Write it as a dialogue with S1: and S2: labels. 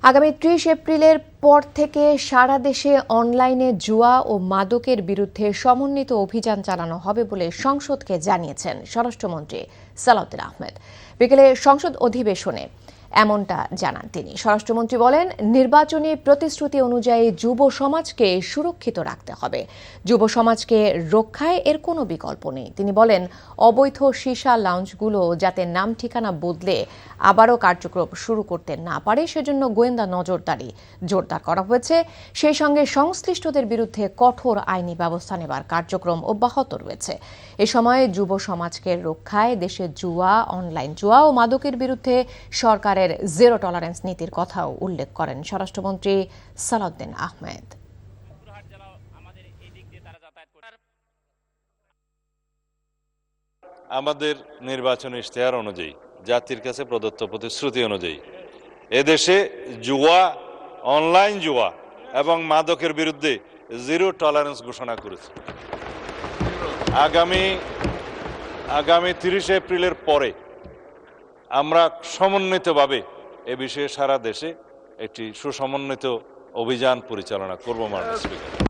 S1: আগামী ৩০ এপ্রিলের পর থেকে সারা দেশে অনলাইনে জুয়া ও মাদকের বিরুদ্ধে সমন্বিত অভিযান চালানো হবে বলে সংসদকে জানিয়েছেন স্বরাষ্ট্রমন্ত্রী সালাউদ্দিন আহমেদ। বিকেলে সংসদ অধিবেশনে এমনটা জানান তিনি। স্বরাষ্ট্রমন্ত্রী বলেন, নির্বাচনী প্রতিশ্রুতি অনুযায়ী যুব সমাজকে সুরক্ষিত রাখতে হবে। যুব সমাজকে রক্ষায় এর কোনো বিকল্প নেই। তিনি বলেন, অবৈধ সীসা লাউঞ্জগুলো যাতে নাম ঠিকানা বদলে আবারও কার্যক্রম শুরু করতে না পারে সেজন্য গোয়েন্দা নজরদারি জোরদার করা হয়েছে। সেই সঙ্গে সংশ্লিষ্টদের বিরুদ্ধে কঠোর আইনি ব্যবস্থা নেবার কার্যক্রম অব্যাহত রয়েছে। এ সময় যুব সমাজকে রক্ষায় দেশে জুয়া, অনলাইন জুয়া ও মাদকের বিরুদ্ধে সরকারের জিরো টলারেন্স নীতির কথাও উল্লেখ করেন স্বরাষ্ট্রমন্ত্রী সালাউদ্দিন আহমেদ।
S2: আমাদের নির্বাচন ইশতেহার অনুযায়ী, জাতির কাছে প্রদত্ত প্রতিশ্রুতি অনুযায়ী এদেশে জুয়া, অনলাইন জুয়া এবং মাদকের বিরুদ্ধে জিরো টলারেন্স ঘোষণা করেছে। আগামী ৩০ এপ্রিলের পরে আমরা সমন্বিতভাবে এ বিষয়ে সারা দেশে একটি সুসমন্বিত অভিযান পরিচালনা করব। মাননীয় স্পিকার।